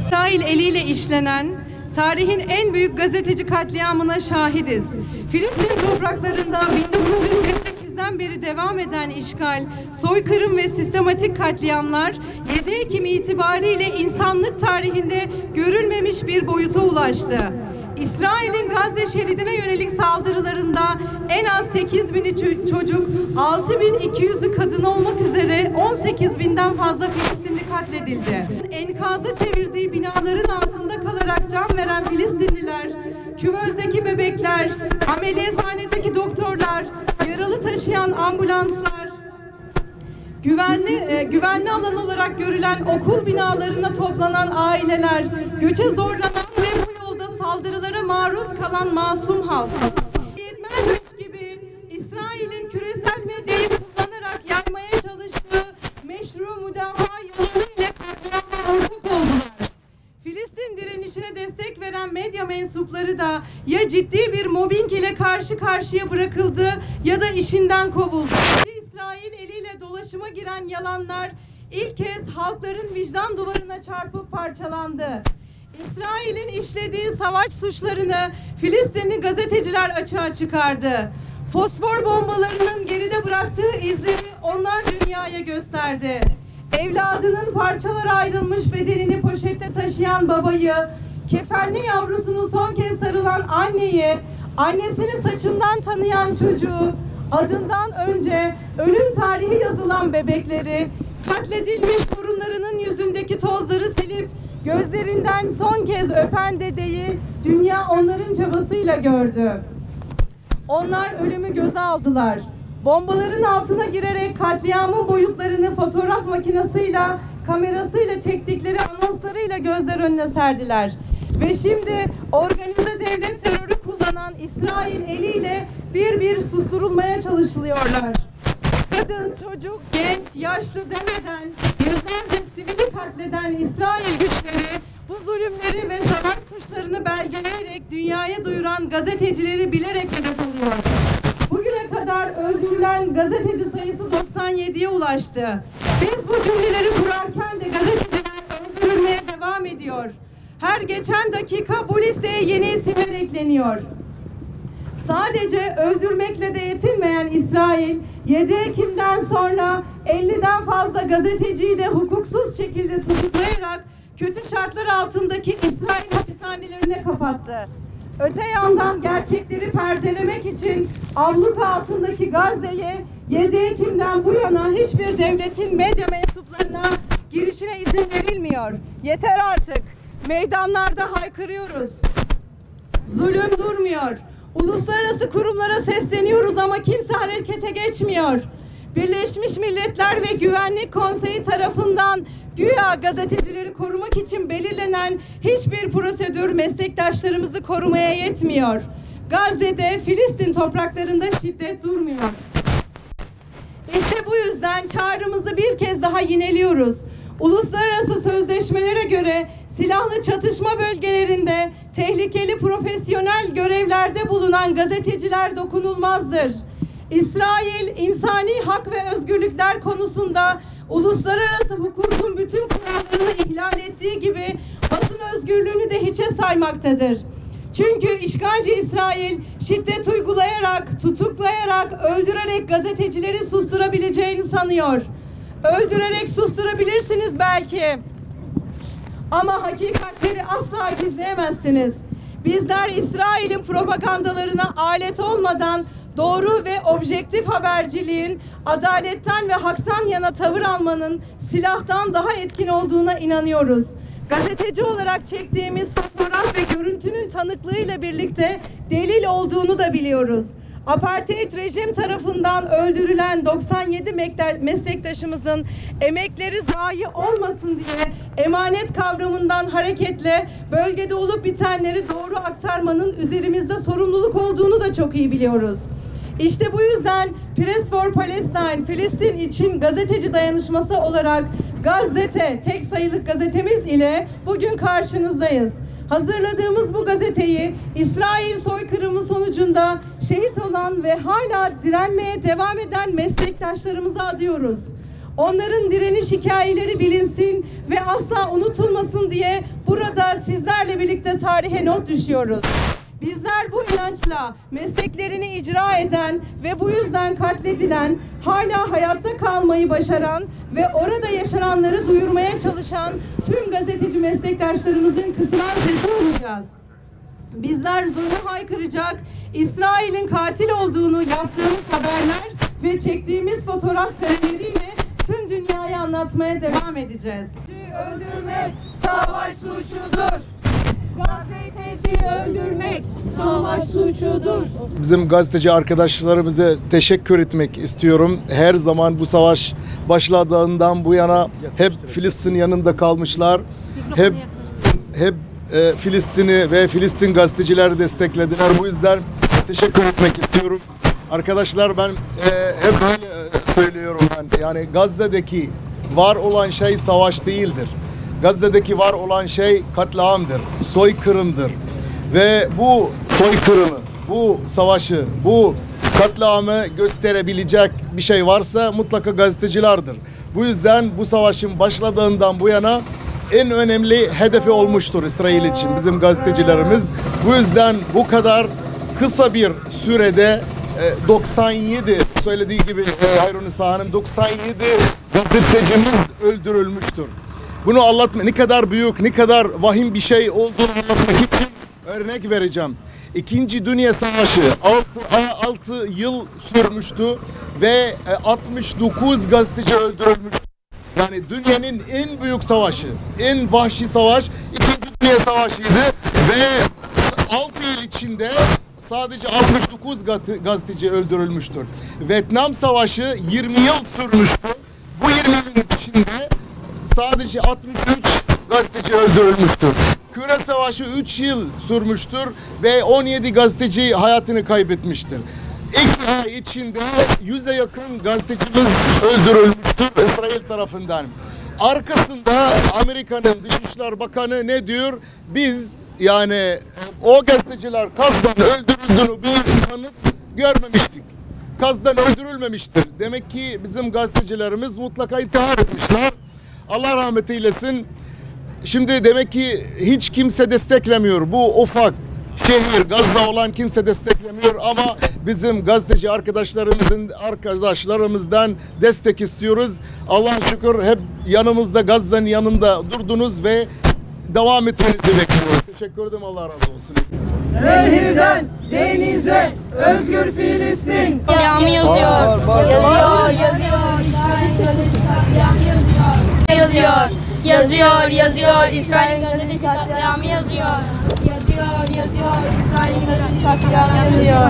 İsrail eliyle işlenen tarihin en büyük gazeteci katliamına şahidiz. Filistin topraklarında 1948'den beri devam eden işgal, soykırım ve sistematik katliamlar 7 Ekim itibariyle insanlık tarihinde görülmemiş bir boyuta ulaştı. İsrail'in Gazze şeridine yönelik saldırılarında en az 8.000 çocuk, 6.200'ü kadın olmak üzere 18.000'den fazla Filistinli katledildi. Enkaza çevirdiği binaların altında kalarak can veren Filistinliler, küvezdeki bebekler, ameliyathanedeki doktorlar, yaralı taşıyan ambulanslar, güvenli alan olarak görülen okul binalarına toplanan aileler, göçe zorlanan ve bu yolda saldırılara maruz kalan masum halk. Yetmezmiş gibi İsrail'in küresel medyayı kullanarak yaymaya çalıştığı meşru müdafaa yolu ile katliama ortak oldular. Filistin direnişine destek veren medya mensupları da ya ciddi bir mobbing ile karşı karşıya bırakıldı ya da işinden kovuldu. İsrail eliyle dolaşıma giren yalanlar ilk kez halkların vicdan duvarına çarpıp parçalandı. İsrail'in işlediği savaş suçlarını Filistinli gazeteciler açığa çıkardı. Fosfor bombalarının geride bıraktığı izleri onlar dünyaya gösterdi. Evladının parçalara ayrılmış bedenini poşette taşıyan babayı, kefenli yavrusunu son kez sarılan anneyi, annesini saçından tanıyan çocuğu, adından önce ölüm tarihi yazılan bebekleri, katledilmiş torunlarının yüzündeki tozları silip gözlerinden son kez öpen dedeyi dünya onların çabasıyla gördü. Onlar ölümü göze aldılar. Bombaların altına girerek katliamın boyutlarını fotoğraf makinesiyle, kamerasıyla çektikleri anonslarıyla gözler önüne serdiler. Ve şimdi organize devlet terörü kullanan İsrail eliyle bir bir susturulmaya çalışılıyorlar. Kadın, çocuk, genç, yaşlı demeden yüzlerce sivili katleden İsrail güçleri bu zulümleri ve savaş suçlarını belgeleyerek dünyaya duyuran gazetecileri bilerek hedef alıyor. Bugüne kadar öldürülen gazeteci sayısı 97'ye ulaştı. Biz bu cümleleri kurarken de gazeteciler öldürülmeye devam ediyor. Her geçen dakika bu listeye yeni isimler ekleniyor. Sadece öldürmekle de yetinmeyen İsrail, 7 Ekim'den sonra 50'den fazla gazeteciyi de hukuksuz şekilde tutuklayarak kötü şartlar altındaki İsrail hapishanelerine kapattı. Öte yandan gerçekleri perdelemek için abluka altındaki Gazze'ye 7 Ekim'den bu yana hiçbir devletin medya mensuplarına girişine izin verilmiyor. Yeter artık. Meydanlarda haykırıyoruz. Zulüm durmuyor. Uluslararası kurumlara sesleniyoruz ama kimse harekete geçmiyor. Birleşmiş Milletler ve Güvenlik Konseyi tarafından güya gazetecileri korumak için belirlenen hiçbir prosedür meslektaşlarımızı korumaya yetmiyor. Gazze'de, Filistin topraklarında şiddet durmuyor. İşte bu yüzden çağrımızı bir kez daha yineliyoruz. Uluslararası sözleşmelere göre silahlı çatışma bölgelerinde tehlikeli profesyonel görevlerde bulunan gazeteciler dokunulmazdır. İsrail, insani hak ve özgürlükler konusunda uluslararası hukukun bütün kurallarını ihlal ettiği gibi basın özgürlüğünü de hiçe saymaktadır. Çünkü işgalci İsrail şiddet uygulayarak, tutuklayarak, öldürerek gazetecileri susturabileceğini sanıyor. Öldürerek susturabilirsiniz belki. Ama hakikatleri asla gizleyemezsiniz. Bizler İsrail'in propagandalarına alet olmadan doğru ve objektif haberciliğin, adaletten ve haktan yana tavır almanın silahtan daha etkin olduğuna inanıyoruz. Gazeteci olarak çektiğimiz fotoğraf ve görüntünün tanıklığıyla birlikte delil olduğunu da biliyoruz. Apartheid rejim tarafından öldürülen 97 meslektaşımızın emekleri zayi olmasın diye emanet kavramından hareketle bölgede olup bitenleri doğru aktarmanın üzerimizde sorumluluk olduğunu da çok iyi biliyoruz. İşte bu yüzden Press for Palestine, Filistin için gazeteci dayanışması olarak Gazete, tek sayılık gazetemiz ile bugün karşınızdayız. Hazırladığımız bu gazeteyi İsrail soykırımı sonucunda şehit olan ve hala direnmeye devam eden meslektaşlarımıza adıyoruz. Onların direniş hikayeleri bilinsin ve asla unutulmasın diye burada sizlerle birlikte tarihe not düşüyoruz. Bizler bu inançla mesleklerini icra eden ve bu yüzden katledilen, hala hayatta kalmayı başaran ve orada yaşananları duyurmaya çalışan tüm gazeteci meslektaşlarımızın kısılan sesi olacağız. Bizler zulmü haykıracak, İsrail'in katil olduğunu yaptığımız haberler ve çektiğimiz fotoğraf kareleriyle tüm dünyaya anlatmaya devam edeceğiz. Öldürmek savaş suçudur. Gazeteci öldürmek savaş suçudur. Bizim gazeteci arkadaşlarımıza teşekkür etmek istiyorum. Her zaman bu savaş başladığından bu yana hep Filistin yanında kalmışlar. Hep Filistin'i ve Filistin gazetecileri desteklediler. Bu yüzden teşekkür etmek istiyorum. Arkadaşlar ben hep böyle söylüyorum. Yani Gazze'deki var olan şey savaş değildir. Gazze'deki var olan şey katliamdır, soykırımdır. Ve bu soykırımı, bu savaşı, bu katliamı gösterebilecek bir şey varsa mutlaka gazetecilerdir. Bu yüzden bu savaşın başladığından bu yana en önemli hedefi olmuştur İsrail için bizim gazetecilerimiz. Bu yüzden bu kadar kısa bir sürede 97 söylediği gibi Hayrunisa Hanım 97 gazetecimiz öldürülmüştür. Bunu anlatma ne kadar büyük, ne kadar vahim bir şey olduğunu anlatmak için örnek vereceğim. İkinci Dünya Savaşı 6 yıl sürmüştü ve 69 gazeteci öldürülmüştü. Yani dünyanın en büyük savaşı, en vahşi savaş İkinci Dünya Savaşı'ydı ve 6 yıl içinde sadece 69 gazeteci öldürülmüştür. Vietnam Savaşı 20 yıl sürmüştü. Bu 20 yılın içinde sadece 63 gazeteci öldürülmüştür. Küre Savaşı 3 yıl sürmüştür ve 17 gazeteci hayatını kaybetmiştir. İlk ay içinde 100'e yakın gazetecimiz öldürülmüştür İsrail tarafından. Arkasında Amerika'nın Dışişleri Bakanı ne diyor? Biz yani o gazeteciler kastan öldürüldüğünü bir kanıt görmemiştik. Kastan öldürülmemiştir. Demek ki bizim gazetecilerimiz mutlaka intihar etmişler. Allah rahmet eylesin. Şimdi demek ki hiç kimse desteklemiyor. Bu ufak şehir Gazze olan kimse desteklemiyor ama bizim gazeteci arkadaşlarımızdan destek istiyoruz. Allah'a şükür hep yanımızda, Gazze'nin yanında durdunuz ve devam etmenizi bekliyoruz. Teşekkür ederim. Allah razı olsun. Nehirden denize özgür Filistin. Katliamı yazıyor. Yazıyor. İsrail gazeteci katliamı yazıyor. Yazıyor. İsrail gazeteci katliamı yazıyor. Yazıyor. İsrail gazeteci katliamı yazıyor.